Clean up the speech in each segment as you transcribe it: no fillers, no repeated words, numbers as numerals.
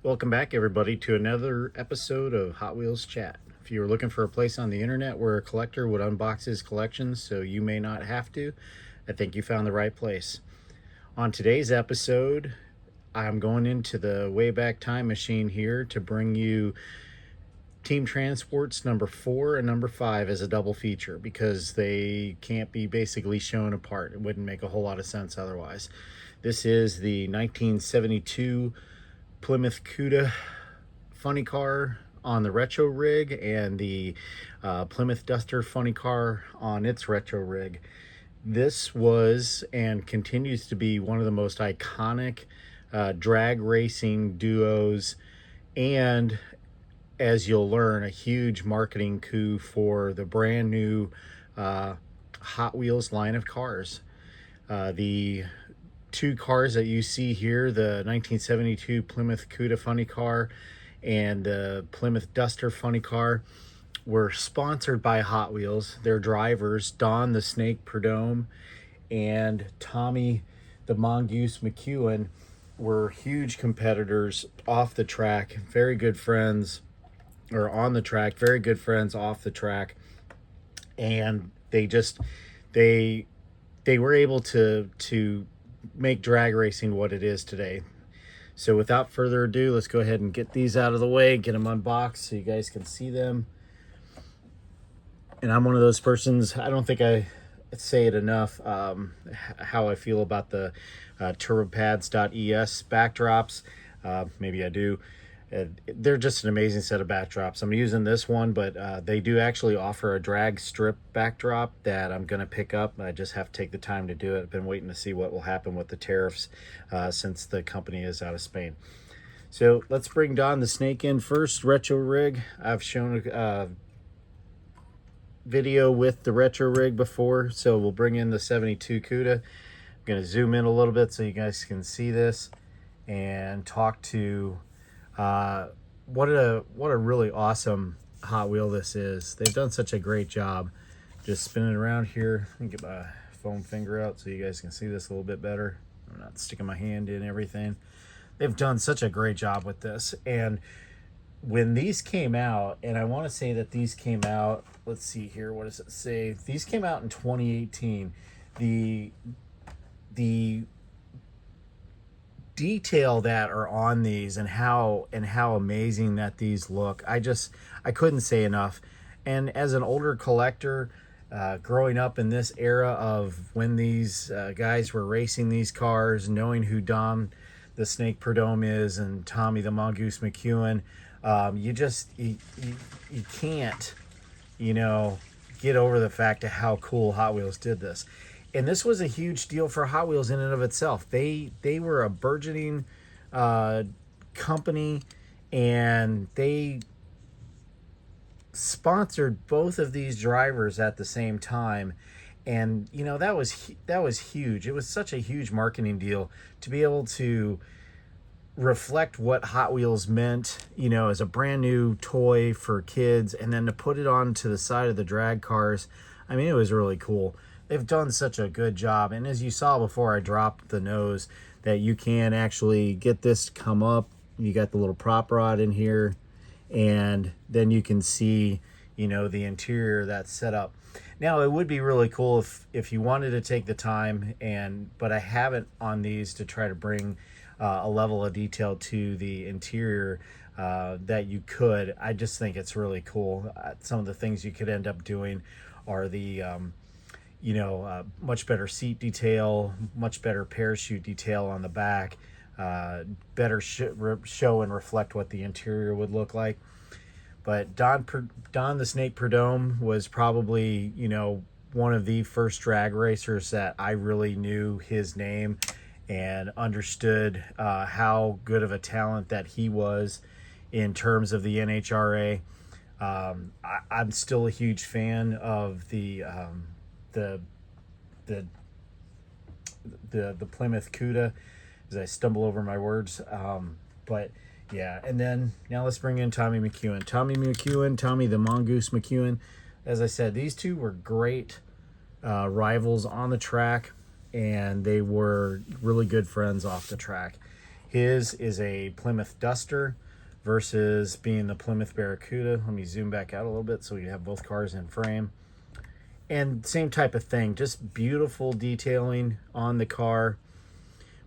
Welcome back, everybody, to another episode of Hot Wheels Chat. If you were looking for a place on the internet where a collector would unbox his collections so you may not have to, I think you found the right place. On today's episode, I'm going into the Wayback Time Machine here to bring you Team Transports number 4 and number 5 as a double feature because they can't be basically shown apart. It wouldn't make a whole lot of sense otherwise. This is the 1972 Plymouth Cuda funny car on the retro rig and the Plymouth Duster funny car on its retro rig. This was and continues to be one of the most iconic drag racing duos, and as you'll learn, a huge marketing coup for the brand new Hot Wheels line of cars. The two cars that you see here, the 1972 Plymouth Cuda funny car and the Plymouth Duster funny car, were sponsored by Hot Wheels. Their drivers, Don the Snake Prudhomme and Tommy the Mongoose McEwen, were huge competitors off the track, very good friends, or on the track, very good friends off the track. And they were able to make drag racing what it is today. So without further ado, let's go ahead and get these out of the way, get them unboxed so you guys can see them. And I'm one of those persons, I don't think I say it enough, how I feel about the turbopads.es backdrops. Maybe I do. They're just an amazing set of backdrops. I'm using this one, but they do actually offer a drag strip backdrop that I'm going to pick up. I just have to take the time to do it. I've been waiting to see what will happen with the tariffs since the company is out of Spain. So let's bring Don the Snake in first. Retro rig. I've shown a video with the retro rig before, so we'll bring in the 72 Cuda. I'm going to zoom in a little bit so you guys can see this and talk to what a really awesome Hot Wheel this is. They've done such a great job. Just spinning around here. Let me get my foam finger out so you guys can see this a little bit better. I'm not sticking my hand in everything. They've done such a great job with this. And when these came out, and I want to say that these came out, let's see here, what does it say? These came out in 2018. The detail that are on these and how amazing that these look, I couldn't say enough. And as an older collector, growing up in this era of when these guys were racing these cars, knowing who Don the Snake Prudhomme is and Tommy the Mongoose McEwen, you can't get over the fact of how cool Hot Wheels did this. And this was a huge deal for Hot Wheels in and of itself. They were a burgeoning company, and they sponsored both of these drivers at the same time. And that was huge. It was such a huge marketing deal to be able to reflect what Hot Wheels meant, as a brand new toy for kids, and then to put it onto the side of the drag cars. I mean, it was really cool. They've done such a good job. And as you saw before I dropped the nose, that you can actually get this to come up. You got the little prop rod in here, and then you can see, the interior that's set up. Now, it would be really cool if you wanted to take the time, but I haven't on these to try to bring a level of detail to the interior that you could. I just think it's really cool. Some of the things you could end up doing are the much better seat detail, much better parachute detail on the back, better show and reflect what the interior would look like. But Don the Snake Prudhomme was probably, one of the first drag racers that I really knew his name and understood how good of a talent that he was in terms of the NHRA. I'm still a huge fan of the Plymouth Cuda, as I stumble over my words. But yeah, and then now let's bring in Tommy McEwen. Tommy the Mongoose McEwen. As I said, these two were great rivals on the track, and they were really good friends off the track. His is a Plymouth Duster versus being the Plymouth Barracuda. Let me zoom back out a little bit so you have both cars in frame. And same type of thing, just beautiful detailing on the car.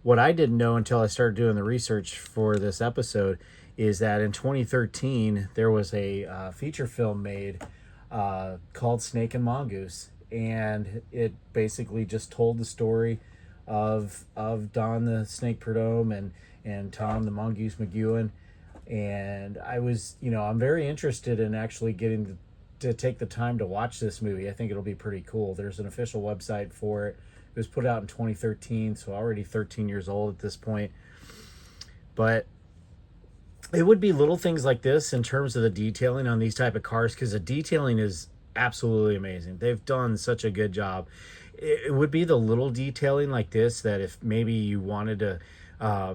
What I didn't know until I started doing the research for this episode is that in 2013 there was a feature film made called Snake and Mongoose, and it basically just told the story of Don the Snake Prudhomme and Tom the Mongoose McEwen. And I was, I'm very interested in actually getting to take the time to watch this movie. I think it'll be pretty cool. There's an official website for it. It was put out in 2013, so already 13 years old at this point. But it would be little things like this in terms of the detailing on these type of cars, because the detailing is absolutely amazing. They've done such a good job. It would be the little detailing like this that if maybe you wanted to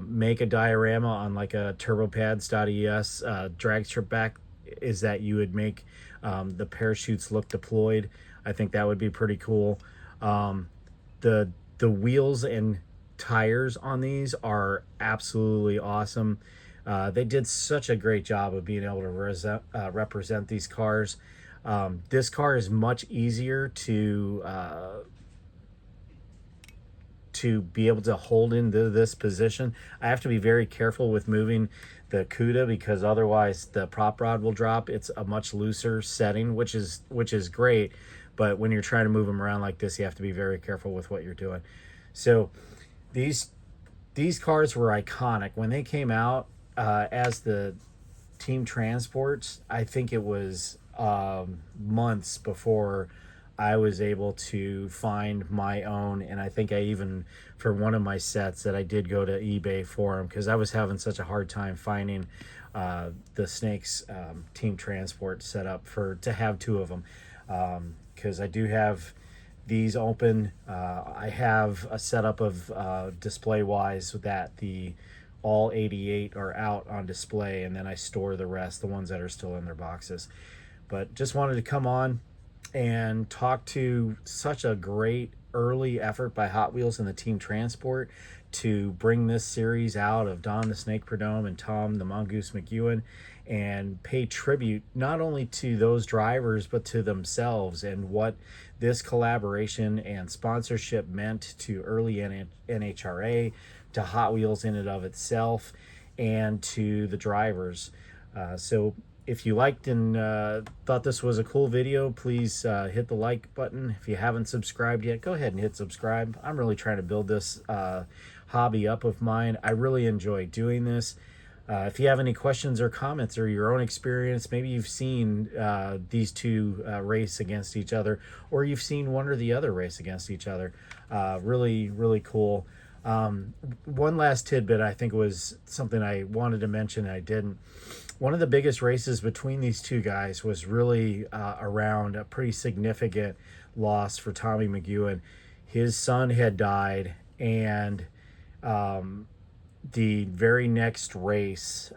make a diorama on like a TurboPads.es drag strip back, is that you would make the parachutes look deployed. I think that would be pretty cool. The wheels and tires on these are absolutely awesome. They did such a great job of being able to represent these cars. This car is much easier to be able to hold into this position. I have to be very careful with moving the CUDA because otherwise the prop rod will drop. It's a much looser setting, which is great, but when you're trying to move them around like this, you have to be very careful with what you're doing. So these cars were iconic when they came out as the Team Transports. I think it was months before I was able to find my own, and I think I even, for one of my sets, that I did go to eBay for them because I was having such a hard time finding the Snakes Team Transport set up to have two of them, because I do have these open. I have a setup of display wise that the all 88 are out on display, and then I store the rest, the ones that are still in their boxes. But just wanted to come on and talk to such a great early effort by Hot Wheels and the Team Transport to bring this series out of Don the Snake Prudhomme and Tom the Mongoose McEwen, and pay tribute not only to those drivers but to themselves and what this collaboration and sponsorship meant to early NHRA, to Hot Wheels in and of itself, and to the drivers. So if you liked and thought this was a cool video, please hit the like button. If you haven't subscribed yet, go ahead and hit subscribe. I'm really trying to build this hobby up of mine. I really enjoy doing this. If you have any questions or comments or your own experience, maybe you've seen these two race against each other, or you've seen one or the other race against each other. Really, really cool. One last tidbit I think was something I wanted to mention and I didn't. One of the biggest races between these two guys was really around a pretty significant loss for Tommy McEwen. His son had died, and the very next race,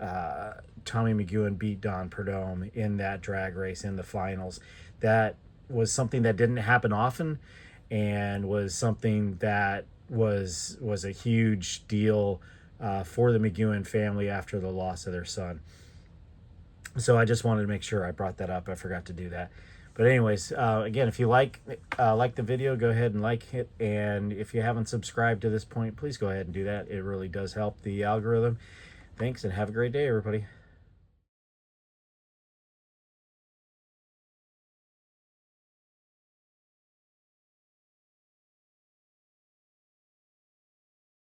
Tommy McEwen beat Don Prudhomme in that drag race in the finals. That was something that didn't happen often, and was something that was a huge deal for the McEwen family after the loss of their son. So I just wanted to make sure I brought that up. I forgot to do that. But anyways, again, if you like the video, go ahead and like it. And if you haven't subscribed to this point, please go ahead and do that. It really does help the algorithm. Thanks, and have a great day, everybody.